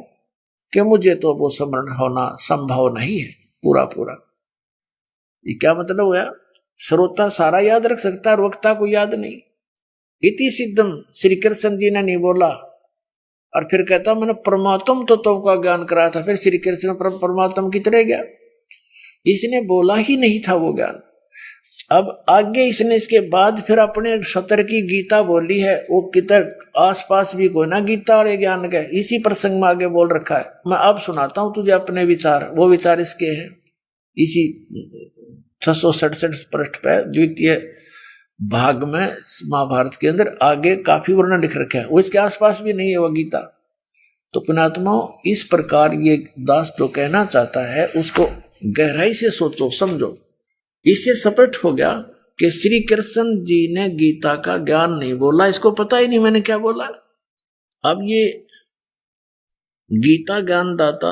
कि मुझे तो वो स्मरण होना संभव नहीं है पूरा पूरा, ये क्या मतलब हुआ? श्रोता सारा याद रख सकता है, वक्ता को याद नहीं। इति सिद्धम श्री कृष्ण जी ने नहीं बोला, और फिर कहता मैंने परमात्म तत्व का ज्ञान कराया था, फिर श्री कृष्ण परमात्म की तरह गया, इसने बोला ही नहीं था वो ज्ञान। अब आगे इसने इसके बाद फिर अपने सतर की गीता बोली है, वो किधर आसपास भी कोई ना गीता और ज्ञान का, इसी प्रसंग में आगे बोल रखा है। मैं अब सुनाता हूं तुझे अपने विचार, वो विचार इसके हैं इसी 667 पृष्ठ पे द्वितीय भाग में महाभारत के अंदर आगे काफी वर्णन लिख रखे हैं, वो इसके आसपास भी नहीं है वो गीता। तो पुण्यात्मा इस प्रकार ये दास जो कहना चाहता है उसको गहराई से सोचो समझो। इससे स्पष्ट हो गया कि श्री कृष्ण जी ने गीता का ज्ञान नहीं बोला, इसको पता ही नहीं मैंने क्या बोला। अब ये गीता ज्ञान दाता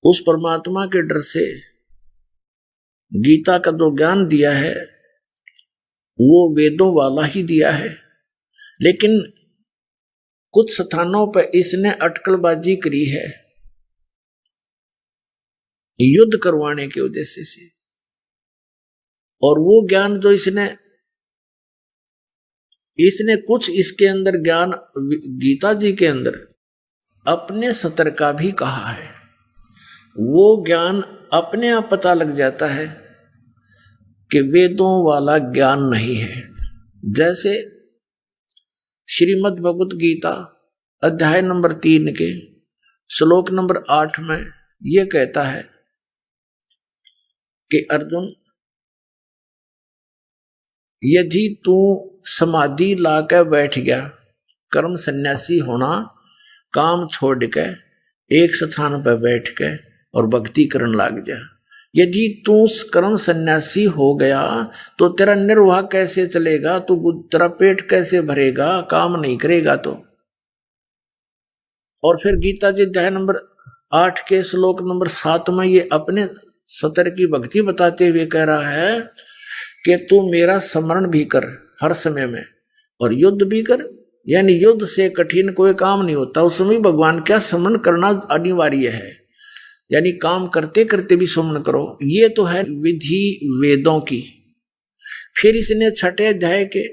उस परमात्मा के डर से गीता का जो ज्ञान दिया है वो वेदों वाला ही दिया है, लेकिन कुछ स्थानों पर इसने अटकलबाजी करी है युद्ध करवाने के उद्देश्य से। और वो ज्ञान जो इसने कुछ इसके अंदर ज्ञान गीता जी के अंदर अपने सतर का भी कहा है, वो ज्ञान अपने आप पता लग जाता है कि वेदों वाला ज्ञान नहीं है। जैसे श्रीमद् भगवत गीता अध्याय नंबर 3 के श्लोक नंबर 8 में यह कहता है कि अर्जुन यदि तू समाधि लाकर बैठ गया, कर्म सन्यासी होना, काम छोड़ के एक स्थान पर बैठ के और भक्ति करने लग जा, यदि तू कर्म सन्यासी हो गया तो तेरा निर्वाह कैसे चलेगा, तू तेरा पेट कैसे भरेगा, काम नहीं करेगा तो। और फिर गीता जी अध्याय नंबर 8 के श्लोक नंबर 7 में ये अपने सतर की भक्ति बताते हुए कह रहा है कि तू मेरा स्मरण भी कर हर समय में और युद्ध भी कर, यानी युद्ध से कठिन कोई काम नहीं होता, उस समय भगवान का स्मरण करना अनिवार्य है, यानी काम करते करते भी स्मरण करो। ये तो है विधि वेदों की। फिर इसने 6ठे अध्याय के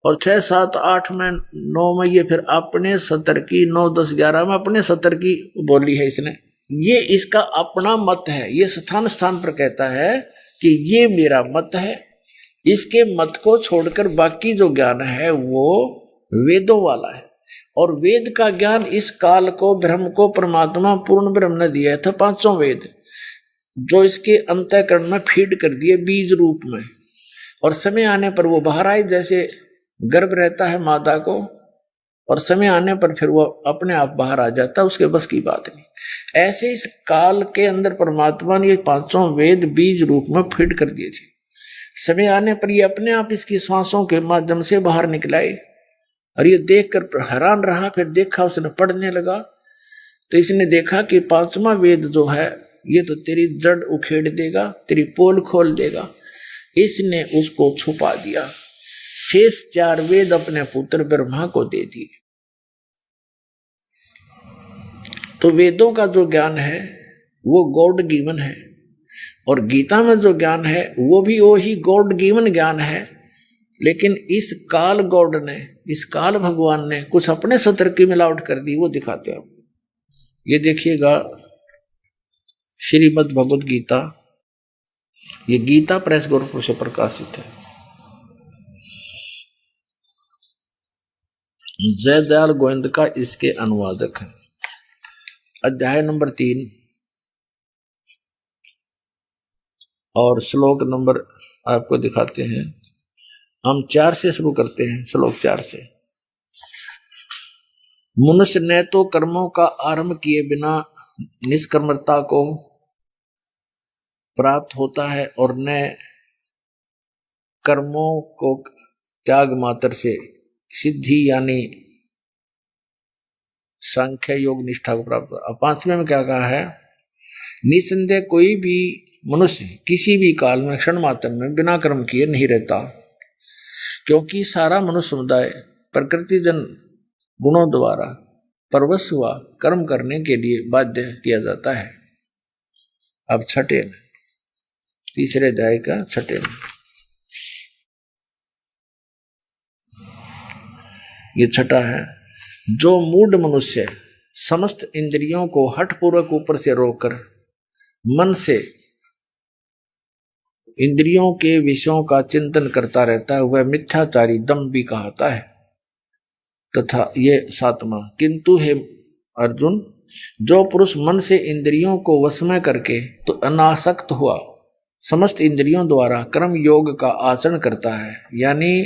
और 6, 7, 8 में 9 में ये फिर अपने सतर की 9, 10, 11 में अपने सतर की बोली है इसने। ये इसका अपना मत है, ये स्थान स्थान पर कहता है कि ये मेरा मत है, इसके मत को छोड़कर बाकी जो ज्ञान है वो वेदों वाला है। और वेद का ज्ञान इस काल को ब्रह्म को परमात्मा पूर्ण ब्रह्म ने दिया था, 500 वेद जो इसके अंतःकरण में फीड कर दिए बीज रूप में, और समय आने पर वो बाहर आए, जैसे गर्भ रहता है माता को और समय आने पर फिर वो अपने आप बाहर आ जाता, उसके बस की बात नहीं। ऐसे इस काल के अंदर परमात्मा ने 500 वेद बीज रूप में फीड कर दिए थे, समय आने पर ये अपने आप इसकी श्वासों के माध्यम से बाहर निकलाए। और ये देखकर हैरान रहा, फिर देखा उसने पढ़ने लगा तो इसने देखा कि 5वां वेद जो है ये तो तेरी जड़ उखेड़ देगा, तेरी पोल खोल देगा। इसने उसको छुपा दिया, शेष 4 वेद अपने पुत्र ब्रह्मा को दे दिए। तो वेदों का जो ज्ञान है वो गॉड गिवन है, और गीता में जो ज्ञान है वो भी वही गॉड गिवन ज्ञान है, लेकिन इस काल गॉड ने, इस काल भगवान ने कुछ अपने सत्र की मिलावट कर दी, वो दिखाते हैं। ये देखिएगा श्रीमद् भगवद गीता, ये गीता प्रेस गोरखपुर से प्रकाशित है। जयदयाल गोविंद का इसके अनुवादक है। अध्याय नंबर 3 और श्लोक नंबर आपको दिखाते हैं। हम 4 से शुरू करते हैं, श्लोक 4 से। मनुष्य ने तो कर्मों का आरंभ किए बिना निष्कर्मता को प्राप्त होता है, और न कर्मों को त्याग मात्र से सिद्धि यानी सांख्य योग निष्ठा को प्राप्त। अब 5वें में क्या कहा है? निसंदेह कोई भी मनुष्य किसी भी काल में क्षण मात्र में बिना कर्म किए नहीं रहता, क्योंकि सारा मनुष्य समुदाय प्रकृति जन गुणों द्वारा परवश हुआ कर्म करने के लिए बाध्य किया जाता है। अब 6 में, 3 अध्याय का 6 में, ये 6 है। जो मूढ़ मनुष्य समस्त इंद्रियों को हठपूर्वक ऊपर से रोककर मन से इंद्रियों के विषयों का चिंतन करता रहता है, वह मिथ्याचारी दंभी कहलाता है। तथा ये 7वां, किंतु हे अर्जुन, जो पुरुष मन से इंद्रियों को वश में करके तो अनासक्त हुआ समस्त इंद्रियों द्वारा कर्म योग का आचरण करता है, यानी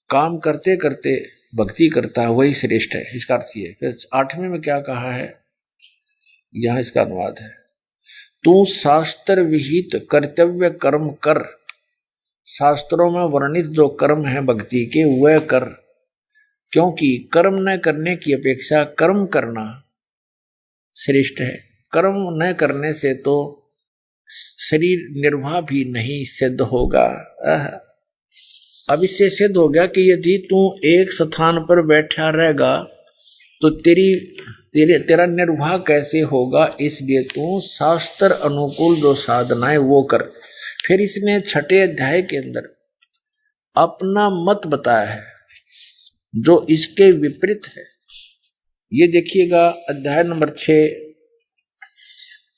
काम करते करते भक्ति करता है, वही श्रेष्ठ है। इसका अर्थ ये। फिर 8वें में क्या कहा है, यहां इसका अनुवाद है। तू शास्त्र विहित कर्तव्य कर्म कर, शास्त्रों में वर्णित जो कर्म है भक्ति के वह कर, क्योंकि कर्म न करने की अपेक्षा कर्म करना श्रेष्ठ है। कर्म न करने से तो शरीर निर्वाह भी नहीं सिद्ध होगा। अब इससे सिद्ध हो गया कि यदि तू एक स्थान पर बैठा रहेगा तो तेरा निर्वाह कैसे होगा, इसलिए तू शास्त्र अनुकूल जो साधनाएं वो कर। फिर इसने 6 अध्याय के अंदर अपना मत बताया है जो इसके विपरीत है। ये देखिएगा अध्याय नंबर 6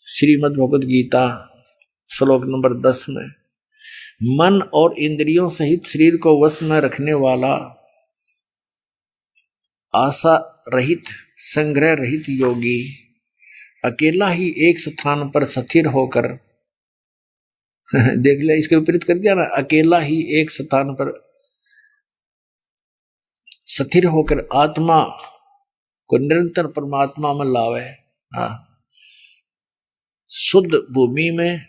श्रीमद् भगवद गीता श्लोक नंबर 10 में, मन और इंद्रियों सहित शरीर को वश में रखने वाला आशा रहित संग्रह रहित योगी अकेला ही एक स्थान पर स्थिर होकर देख लिया, इसके विपरीत कर दिया ना, अकेला ही एक स्थान पर स्थिर होकर आत्मा को निरंतर परमात्मा में लावे। शुद्ध भूमि में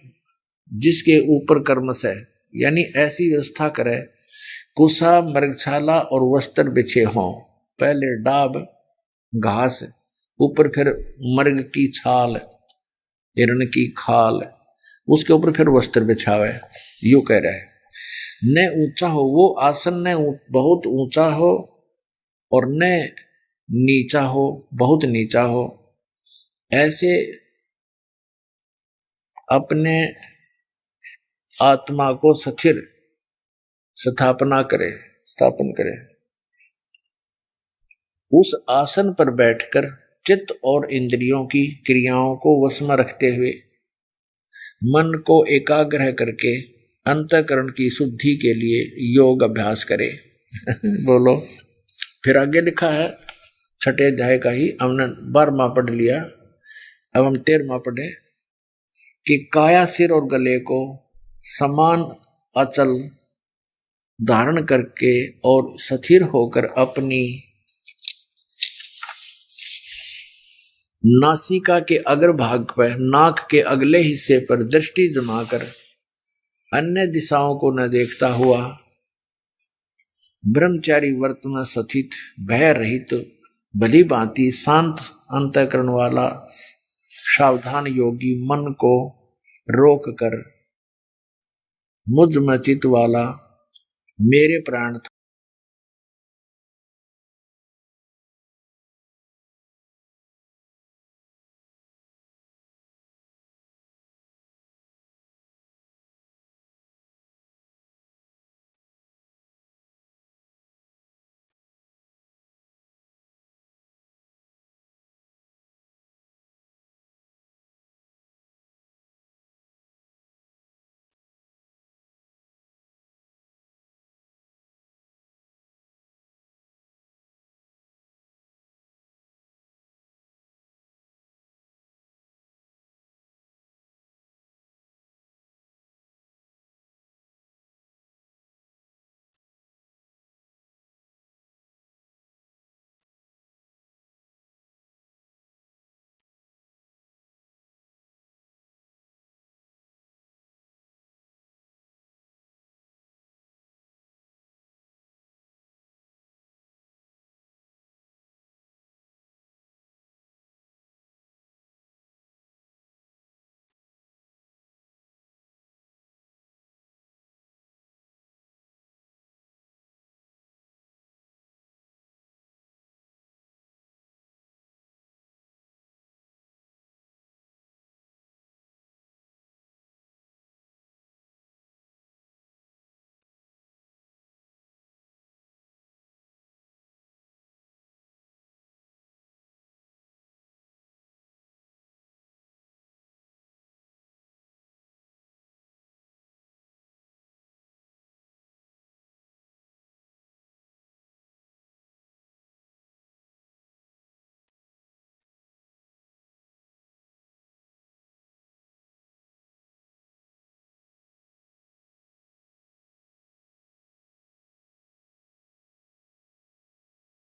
जिसके ऊपर कर्मश है, यानी ऐसी व्यवस्था करे कुशा मृगशाला और वस्त्र बिछे हों। पहले डाब घास, ऊपर फिर मृग की छाल, हिरण की खाल, उसके ऊपर फिर वस्त्र बिछावे। यूं कह रहे हैं, न ऊंचा हो वो आसन, न बहुत ऊंचा हो और न नीचा हो बहुत नीचा हो। ऐसे अपने आत्मा को स्थिर स्थापन करे। उस आसन पर बैठकर चित्त और इंद्रियों की क्रियाओं को वश में रखते हुए मन को एकाग्र करके अंतःकरण की शुद्धि के लिए योग अभ्यास करे। बोलो। फिर आगे लिखा है 6 अध्याय का ही, हमने 12वां पढ़ लिया, अब हम 13वां पढ़े कि काया सिर और गले को समान अचल धारण करके और स्थिर होकर अपनी नासिका के अग्रभाग पर नाक के अगले हिस्से पर दृष्टि जमाकर अन्य दिशाओं को न देखता हुआ ब्रह्मचारी व्रत में स्थित भय रहित भली भांति शांत अंतःकरण वाला सावधान योगी मन को रोक कर मुझ में चित्त वाला मेरे प्राण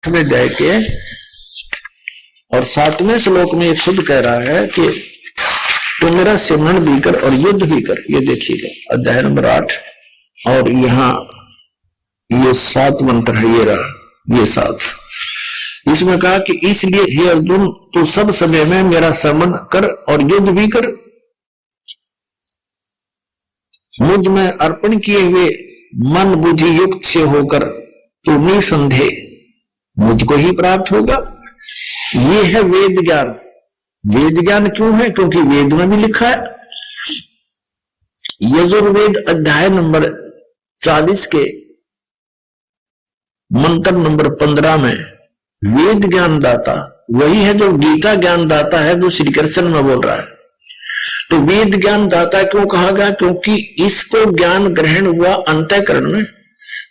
में जाके और 7वें श्लोक में ये खुद कह रहा है कि तो मेरा सिमरन भी कर और युद्ध भी कर। ये देखिएगा अध्याय नंबर 8 और यहाँ ये 7 मंत्र है, ये रहा ये 7। इसमें कहा कि इसलिए हे अर्जुन तू सब समय में मेरा स्मरण कर और युद्ध भी कर। मुझ में अर्पण किए हुए मन बुद्धि युक्त से होकर तू निसंदेह मुझको ही प्राप्त होगा। ये है वेद ज्ञान। वेद ज्ञान क्यों है? क्योंकि वेद में भी लिखा है। यजुर्वेद अध्याय नंबर 40 के मंत्र नंबर 15 में वेद ज्ञान दाता वही है जो गीता ज्ञान दाता है, जो श्री कृष्ण में बोल रहा है। तो वेद ज्ञान दाता क्यों कहा गया? क्योंकि इसको ज्ञान ग्रहण हुआ अंतःकरण में,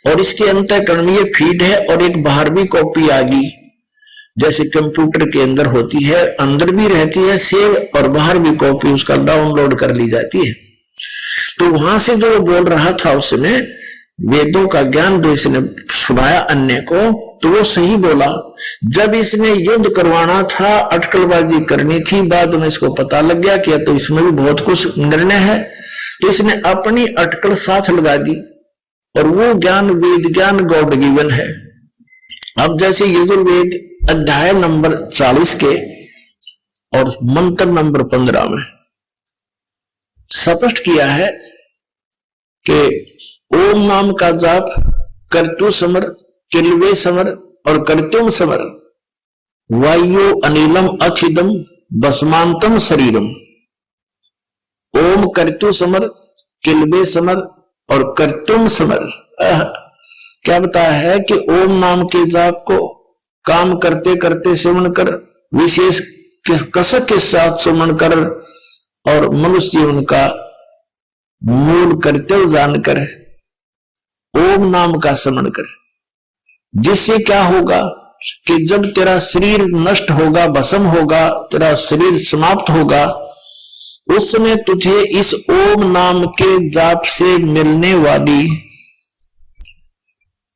और इसके अंतःकरण में ये फीड है और एक बाहर भी कॉपी आ गई, जैसे कंप्यूटर के अंदर होती है, अंदर भी रहती है सेव और बाहर भी कॉपी उसका डाउनलोड कर ली जाती है। तो वहां से जो बोल रहा था उसने वेदों का ज्ञान जो इसने सुनाया अन्य को, तो वो सही बोला। जब इसने युद्ध करवाना था, अटकलबाजी करनी थी, बाद में इसको पता लग गया कि तो इसमें भी बहुत कुछ निर्णय है, तो इसने अपनी अटकल साथ लगा दी और वो ज्ञान वेद ज्ञान गॉड गिवन है। अब जैसे यजुर्वेद अध्याय नंबर 40 के और मंत्र नंबर 15 में स्पष्ट किया है कि ओम नाम का जाप कर्तु समर किलवे समर और कर्तुम समर वायु अनिलम अथिदम भस्मांतम शरीरम। ओम कर्तु समर किलवे समर और कर्तुम समर। क्या बताया है कि ओम नाम के जाप को काम करते करते सुमन कर, विशेष कसक के साथ सुमन कर और मनुष्य जीवन का मूल कर्तव्य जानकर ओम नाम का स्मरण कर। जिससे क्या होगा कि जब तेरा शरीर नष्ट होगा, भस्म होगा, तेरा शरीर समाप्त होगा, उस समय तुझे इस ओम नाम के जाप से मिलने वाली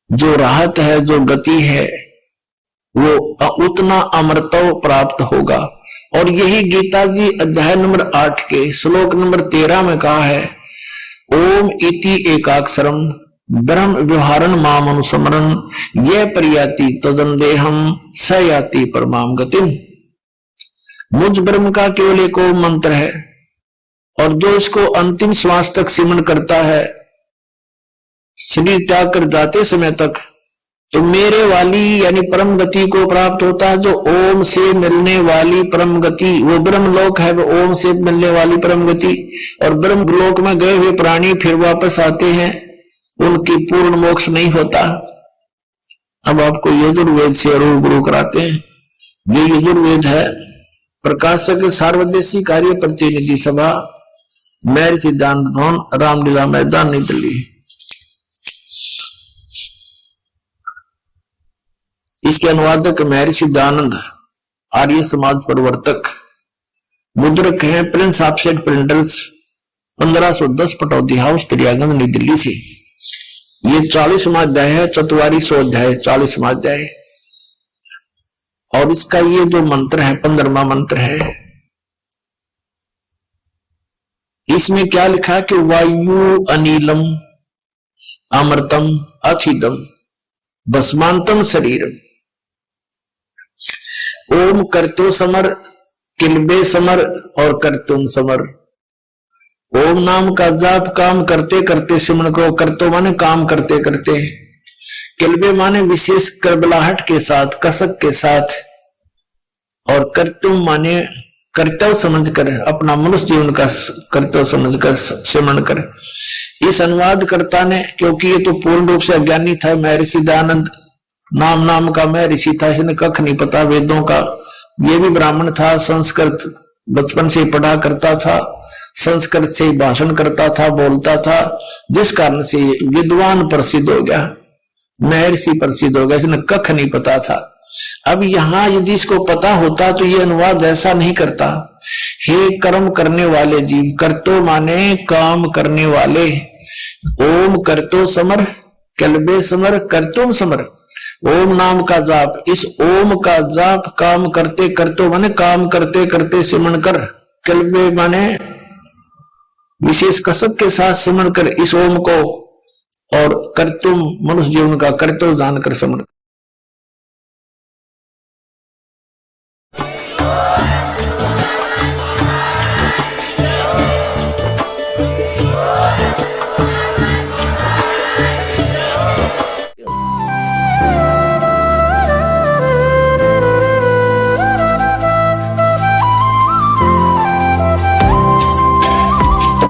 जो राहत है, जो गति है, वो उतना अमृतव प्राप्त होगा। और यही गीता जी अध्याय नंबर 8 के श्लोक नंबर 13 में कहा है, ओम इति एकाक्षरम ब्रह्म व्यवहारन माम अनुस्मरण ये परियाति तजन देहम स याति परमाम गतिम। मुझ ब्रह्म का केवल एक ओम मंत्र है, और जो इसको अंतिम श्वास तक सिमरण करता है, शरीर त्याग कर जाते समय तक, तो मेरे वाली यानी परम गति को प्राप्त होता है। जो ओम से मिलने वाली परम गति वो ब्रह्म लोक है, वो ओम से मिलने वाली परम गति। और ब्रह्म लोक में गए हुए प्राणी फिर वापस आते हैं, उनकी पूर्ण मोक्ष नहीं होता। अब आपको यजुर्वेद से रूबरू कराते हैं। ये यजुर्वेद है प्रकाशक सार्वदेशी कार्य प्रतिनिधि सभा, महर्षि सिद्धांत भवन, रामलीला मैदान, नई दिल्ली। इसके अनुवादक महर्षि दयानंद, आर्य समाज प्रवर्तक, मुद्रक हैं prince offset printers, 1510 Pataudi house, Triyaganj, New Delhi से। ये 40वां अध्याय है, 4400 अध्याय, 40वां अध्याय। और इसका ये जो मंत्र है 15वां मंत्र है, इसमें क्या लिखा कि वायु अनिलम अमृतम अथिदम भस्मांतम शरीरम। ओम कर्तो समर किलबे समर और कर्तुम समर। ओम नाम का जाप काम करते करते सिमरण करो। कर्तो माने काम करते करते, किलबे माने विशेष करबलाहट के साथ, कसक के साथ, और कर्तुम माने कर्तव्य समझकर, अपना मनुष्य जीवन का कर्तव्य समझकर सिमरण कर। इस अनुवादकर्ता ने, क्योंकि ये तो पूर्ण रूप से अज्ञानी था, महर्षि दयानंद नाम का महर्षि था, इसने कख नहीं पता वेदों का। ये भी ब्राह्मण था, संस्कृत बचपन से पढ़ा करता था, संस्कृत से भाषण करता था, बोलता था, जिस कारण से विद्वान प्रसिद्ध हो गया, महर्षि प्रसिद्ध हो गया। इसने कख नहीं पता था। अब यहां यदि इसको पता होता तो ये अनुवाद ऐसा नहीं करता। हे कर्म करने वाले जीव, कर्तो माने काम करने वाले, ओम कर्तो समर किलबे समर कर्तुम समर। ओम नाम का जाप, इस ओम का जाप काम करते करते माने काम करते करते सिमरण कर, कल्बे माने विशेष कसक के साथ सिमरण कर इस ओम को, और कर्तुम मनुष्य जीवन का कर्तव्य जानकर सिमरण।